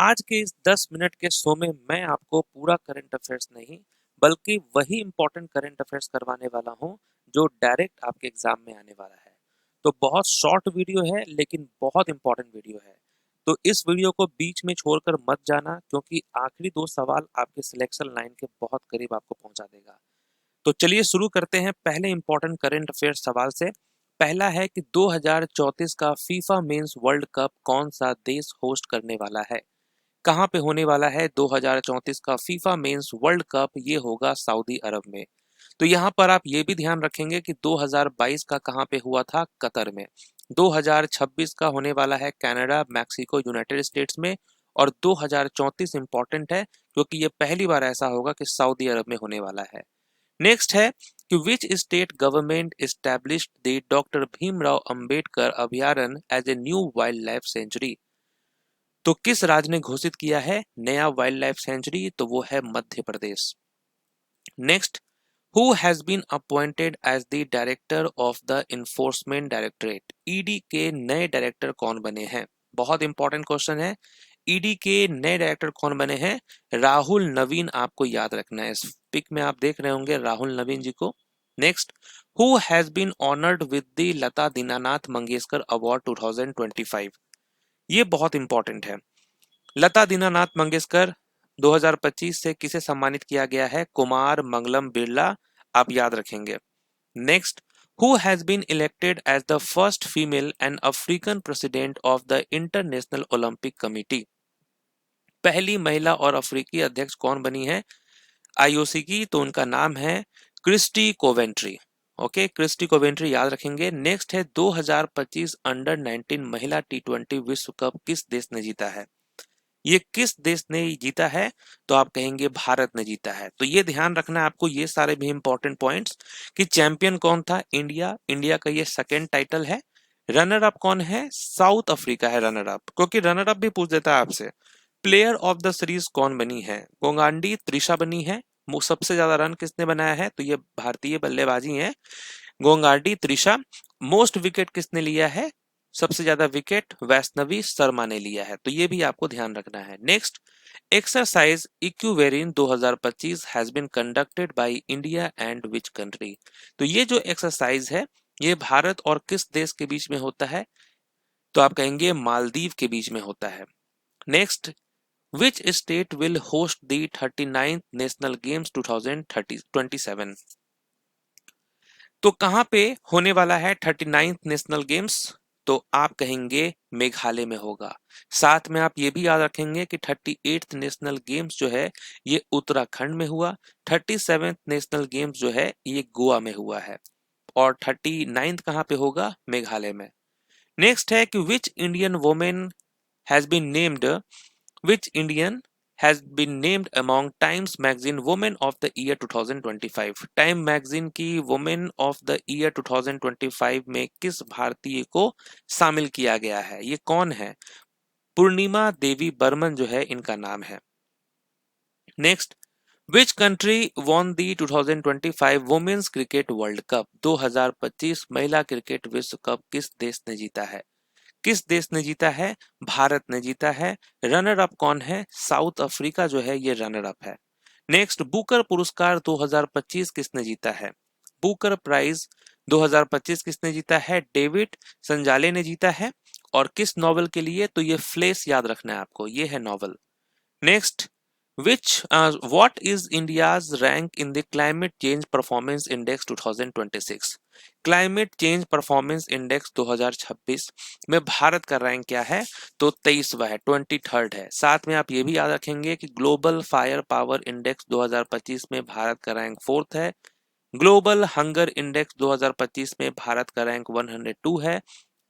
आज के इस 10 मिनट के शो में मैं आपको पूरा करंट अफेयर्स नहीं बल्कि वही इंपॉर्टेंट करंट अफेयर्स करवाने वाला हूं जो डायरेक्ट आपके एग्जाम में आने वाला है। तो बहुत शॉर्ट वीडियो है लेकिन बहुत इंपॉर्टेंट वीडियो है। तो इस वीडियो को बीच में छोड़कर मत जाना क्योंकि आखिरी दो सवाल आपके सिलेक्शन लाइन के बहुत करीब आपको पहुंचा देगा। तो चलिए शुरू करते हैं पहले इंपॉर्टेंट करंट अफेयर्स सवाल से। पहला है कि 2034 का फीफा मेंस वर्ल्ड कप कौन सा देश होस्ट करने वाला है? कहाँ पे होने वाला है 2034 का फीफा मेंस वर्ल्ड कप? ये होगा सऊदी अरब में। तो यहाँ पर आप ये भी ध्यान रखेंगे कि 2022 का कहाँ पे हुआ था? कतर में। 2026 का होने वाला है कनाडा, मैक्सिको, यूनाइटेड स्टेट्स में। और 2034 इंपॉर्टेंट है क्योंकि ये पहली बार ऐसा होगा कि सऊदी अरब में होने वाला है। नेक्स्ट है कि which state government established the doctor Bhimrao Ambedkar Abhayaranya as a new wildlife sanctuary? तो किस राज्य ने घोषित किया है नया वाइल्ड लाइफ सेंचुरी? तो वो है Madhya Pradesh. Next, who has been appointed as the director of the enforcement directorate? ED के नए डायरेक्टर कौन बने हैं? बहुत इंपॉर्टेंट क्वेश्चन है। ईडी के नए डायरेक्टर कौन बने हैं? राहुल नवीन, आपको याद रखना है। इस पिक में आप देख रहे होंगे राहुल नवीन जी को। Next, who has been honoured with the Lata Dinanath Mangeshkar award 2025? ये बहुत इंपॉर्टेंट है। लता दीनानाथ मंगेशकर 2025 से किसे सम्मानित किया गया है? कुमार मंगलम बिरला, आप याद रखेंगे। Next, who has been elected as the first female and African president of the International Olympic Committee? पहली महिला और अफ्रीकी अध्यक्ष कौन बनी है आईओसी की? तो उनका नाम है Christie Coventry. Okay, Christie Coventry याद रखेंगे। नेक्स्ट है 2025 अंडर 19 महिला टी20 विश्व कप किस देश ने जीता है? ये किस देश ने जीता है? तो आप कहेंगे भारत ने जीता है। तो ये ध्यान रखना है आपको, ये सारे भी इंपॉर्टेंट पॉइंट्स कि चैंपियन कौन था? इंडिया। इंडिया का ये सेकंड टाइटल है। रनर अप कौन है? साउथ अफ्रीका है रनर अप, क्योंकि रनर अप भी पूछ देता है आपसे। प्लेयर ऑफ द सीरीज कौन बनी है? गोंगांडी त्रिशा बनी है। सबसे ज्यादा रन किसने बनाया है? तो ये भारतीय बल्लेबाजी है गोंगार्डी त्रिशा। मोस्ट विकेट किसने लिया है? सबसे ज्यादा विकेट वैष्णवी शर्मा ने लिया है। तो ये भी आपको ध्यान रखना है। Next, exercise Ekuverin 2025 has been conducted by India and which country? तो ये जो एक्सरसाइज है ये भारत और किस देश के बीच में होता है? तो आप कहेंगे मालदीव के बीच में होता है। Next, which state will host the 39th national games 2027? तो कहां पे होने वाला है 39th नेशनल गेम्स? तो आप कहेंगे मेघालय में होगा। साथ में आप ये भी याद रखेंगे कि 38th नेशनल गेम्स जो है ये उत्तराखंड में हुआ। 37th नेशनल गेम्स जो है ये गोवा में हुआ है। और 39th कहां पे होगा? मेघालय में। नेक्स्ट है कि which Indian has been named among Times Magazine Women of the Year 2025? Time magazine की वुमेन ऑफ द ईयर 2025 में किस भारतीय को शामिल किया गया है? ये कौन है? पूर्णिमा देवी बर्मन जो है इनका नाम है। Next, which country won the 2025 women's cricket world cup? 2025 महिला क्रिकेट विश्व कप किस देश ने जीता है? किस देश ने जीता है? भारत ने जीता है। रनर अप कौन है? साउथ अफ्रीका जो है ये रनर अप है। नेक्स्ट, बुकर पुरस्कार 2025 किसने जीता है? बुकर प्राइज 2025 किसने जीता है? डेविड संजाले ने जीता है। और किस नॉवल के लिए? तो ये फ्लेश याद रखना है आपको, ये है novel. Next, what is India's rank in the climate change performance index 2026? Climate change performance index 2026 में भारत का रैंक क्या है? तो 23वां है, 23rd है। साथ में आप ये भी याद रखेंगे कि ग्लोबल फायर पावर इंडेक्स 2025 में भारत का रैंक 4th है। ग्लोबल हंगर इंडेक्स 2025 में भारत का रैंक 102 है।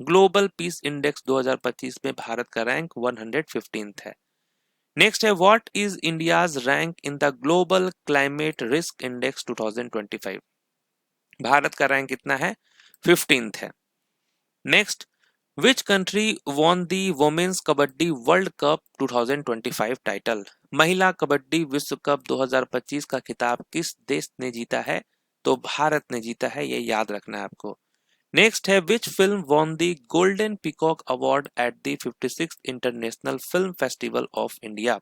ग्लोबल पीस इंडेक्स 2025 में भारत का रैंक 115th है। नेक्स्ट है, what is India's rank in the global climate risk index 2025? Bharat का रैंक कितना है? 15th है। Next, which country won the women's kabaddi world cup 2025 title? महिला कबड्डी विश्व कप 2025 का खिताब किस देश ने जीता है? तो भारत ने जीता है, ये याद रखना है आपको। नेक्स्ट है which film won the golden peacock award at the 56th international film festival of India.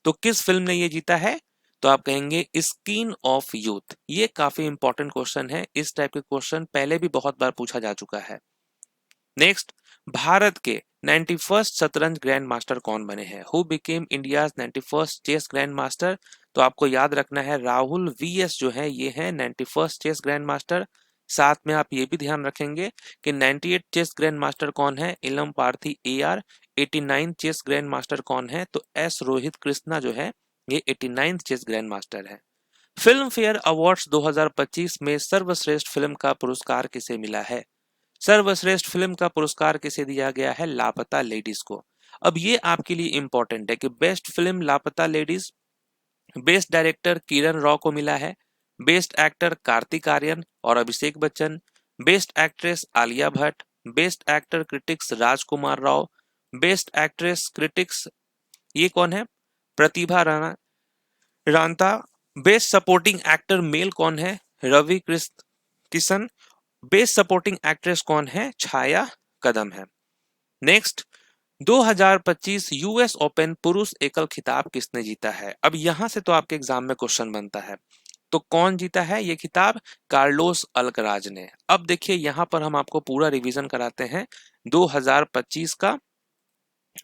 तो किस फिल्म ने ये जीता है? तो आप कहेंगे स्किन ऑफ यूथ। ये काफी इंपॉर्टेंट क्वेश्चन है, इस टाइप के क्वेश्चन पहले भी बहुत बार पूछा जा चुका है। नेक्स्ट, भारत के 91st शतरंज ग्रैंड मास्टर कौन बने हैं? Who became India's 91st chess grand master? तो आपको याद रखना है राहुल वीएस जो है ये है 91st चेस ग्रैंड मास्टर। साथ में आप ये भी ध्यान रखेंगे कि 98 चेस ग्रैंड मास्टर कौन है? Ilamparthi A. 89 chess grand master कौन है? तो एस रोहित कृष्णा जो है ये 89 चेस ग्रैंड मास्टर है। फिल्म फेयर अवार्ड्स 2025 में सर्वश्रेष्ठ फिल्म का पुरस्कार किसे मिला है? सर्वश्रेष्ठ फिल्म का पुरस्कार किसे दिया गया है? लापता लेडीज को। अब ये आपके लिए इंपॉर्टेंट है कि best film Laapataa Ladies, best director Kiran Rao को मिला है, बेस्ट एक्टर कार्तिक आर्यन और Abhishek Bachchan, best actress Alia Bhatt, best actor critics Rajkummar Rao, best actress critics ये कौन है? Pratibha Rana Ranta. Best supporting actor male कौन है? Ravi Kishan. Best supporting actress कौन है? छाया कदम है। नेक्स्ट, 2025 यूएस ओपन पुरुष एकल खिताब किसने जीता है? अब यहां से तो आपके एग्जाम में क्वेश्चन बनता है, तो कौन जीता है ये खिताब? कार्लोस अल्कराज ने। अब देखिए यहां पर हम आपको पूरा रिवीजन कराते हैं 2025 का।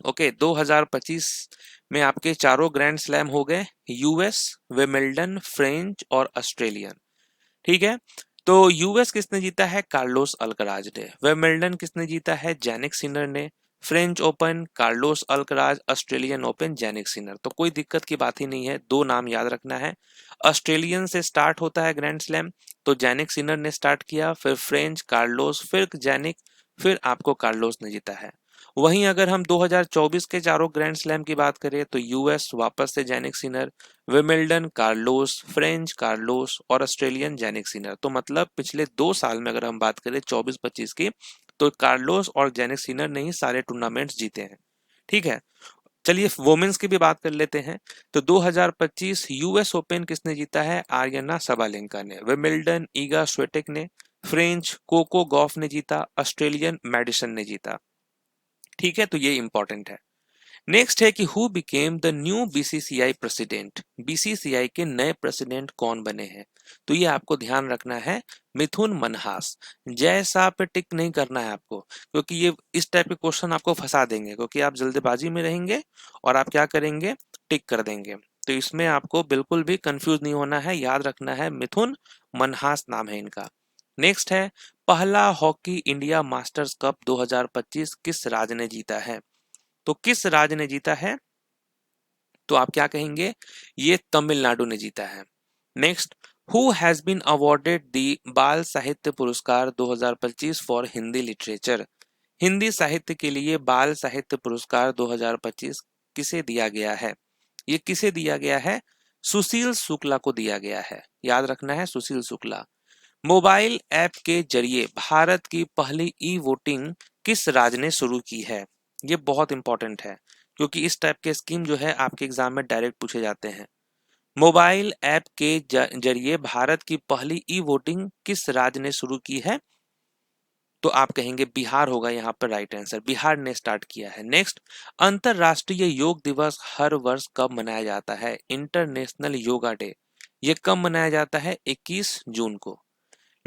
ओके, 2025 में आपके चारों ग्रैंड स्लैम हो गए, यूएस, विमिल्डन, फ्रेंच और ऑस्ट्रेलियन। ठीक है, तो यूएस किसने जीता है? कार्लोस अल्कराज ने। विमिल्डन किसने जीता है? जैनिक सिनर ने। French open Carlos Alcaraz, Australian open Jannik Sinner. तो कोई दिक्कत की बात ही नहीं है, दो नाम याद रखना है। ऑस्ट्रेलियन से स्टार्ट होता है ग्रैंड स्लैम, तो जैनिक सिनर ने स्टार्ट किया, फिर फ्रेंच कार्लोस, फिर जैनिक, फिर आपको कार्लोस ने जीता है। वहीं अगर हम 2024 के चारों ग्रैंड स्लैम की बात करें तो यूएस वापस से Jannik Sinner, Wimbledon Carlos, French Carlos और ऑस्ट्रेलियन जैनिक सिनर। तो मतलब पिछले 2 साल में अगर हम बात करें 24-25 की, तो कार्लोस और जैनिक सिनर ने ही सारे टूर्नामेंट्स जीते हैं। ठीक है, चलिए वोमेन्स की भी बात कर लेते हैं। तो 2025 यूएस ओपन किसने जीता है? आर्यना सबालेंका ने। विमिल्डन ईगा स्वेटेक ने, फ्रेंच कोको गॉफ ने जीता, ऑस्ट्रेलियन मैडिसन ने जीता। ठीक है, तो ये इंपॉर्टेंट है। नेक्स्ट है कि who became the new BCCI president? BCCI के नए प्रेसिडेंट कौन बने हैं? तो ये आपको ध्यान रखना है, मिथुन मनहास। जैसा पे टिक नहीं करना है आपको, क्योंकि ये इस टाइप के क्वेश्चन आपको फंसा देंगे, क्योंकि आप जल्दबाजी में रहेंगे और आप क्या करेंगे? टिक कर देंगे। तो इसमें आपको बिल्कुल भी कंफ्यूज नहीं होना है, याद रखना है मिथुन मनहास नाम है इनका। नेक्स्ट है, पहला हॉकी इंडिया मास्टर्स कप 2025 किस राज्य ने जीता है? तो किस राज्य ने जीता है? तो आप क्या कहेंगे? ये तमिलनाडु ने जीता है। Next, who has been awarded the Bal Sahitya पुरस्कार 2025 फॉर हिंदी लिटरेचर? हिंदी साहित्य के लिए बाल साहित्य पुरस्कार 2025 किसे दिया गया है? ये किसे दिया गया है? सुशील शुक्ला को दिया गया है, याद रखना है, सुशील शुक्ला। मोबाइल ऐप के जरिए भारत की पहली ई वोटिंग किस राज्य ने शुरू की है? ये बहुत इंपॉर्टेंट है, क्योंकि इस टाइप के स्कीम जो है आपके एग्जाम में डायरेक्ट पूछे जाते हैं। मोबाइल ऐप के जरिए भारत की पहली ई वोटिंग किस राज्य ने शुरू की है? तो आप कहेंगे बिहार होगा यहाँ पर राइट आंसर, बिहार ने स्टार्ट किया है। नेक्स्ट, अंतरराष्ट्रीय योग दिवस हर वर्ष कब मनाया जाता है? International yoga day. ये कब मनाया जाता है? 21 जून को।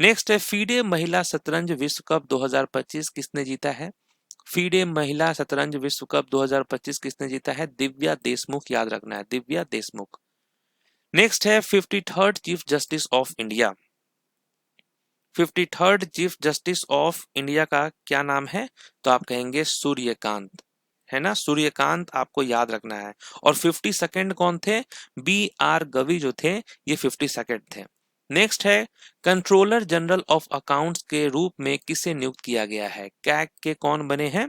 नेक्स्ट है, फीडे महिला शतरंज विश्व कप 2025 किसने जीता है? फीडे महिला शतरंज विश्व कप 2025 किसने जीता है? दिव्या देशमुख, याद रखना है, दिव्या देशमुख। नेक्स्ट है, 53rd chief justice of India. 53rd chief justice of India का क्या नाम है? तो आप कहेंगे सूर्यकांत, है ना, सूर्यकांत आपको याद रखना है। और 52nd कौन थे? बी आर गवी जो थे, ये 52nd थे। नेक्स्ट है, कंट्रोलर जनरल ऑफ अकाउंट्स के रूप में किसे नियुक्त किया गया है? कैग के कौन बने हैं?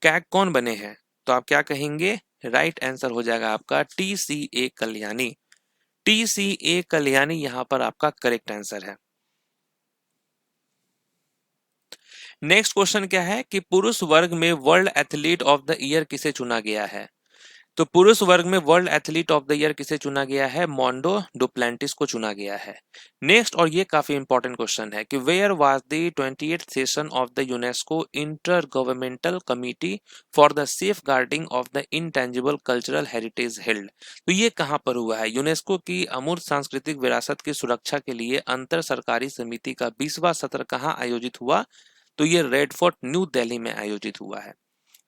कैग कौन बने हैं? तो आप क्या कहेंगे? राइट आंसर हो जाएगा आपका टीसीए कल्याणी। टीसीए कल्याणी यहां पर आपका करेक्ट आंसर है। नेक्स्ट क्वेश्चन क्या है कि पुरुष वर्ग में world athlete of the year किसे चुना गया है? तो पुरुष वर्ग में world athlete of the year किसे चुना गया है? मोंडो डुप्लेंटिस को चुना गया है। नेक्स्ट, और ये काफी इंपॉर्टेंट क्वेश्चन है कि where was the 28th session of the UNESCO intergovernmental committee for the safeguarding of the intangible cultural heritage held. तो ये कहाँ पर हुआ है? यूनेस्को की अमूर्त सांस्कृतिक विरासत की सुरक्षा के लिए अंतर सरकारी समिति का 20वां सत्र कहाँ आयोजित हुआ? तो ये रेड फोर्ट न्यू दिल्ली में आयोजित हुआ है।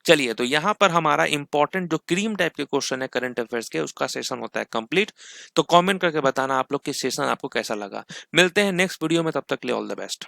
चलिए, तो यहाँ पर हमारा इंपॉर्टेंट जो क्रीम टाइप के क्वेश्चन है करंट अफेयर्स के, उसका सेशन होता है कंप्लीट। तो कमेंट करके बताना आप लोग कि सेशन आपको कैसा लगा। मिलते हैं नेक्स्ट वीडियो में, तब तक के लिए ऑल द बेस्ट।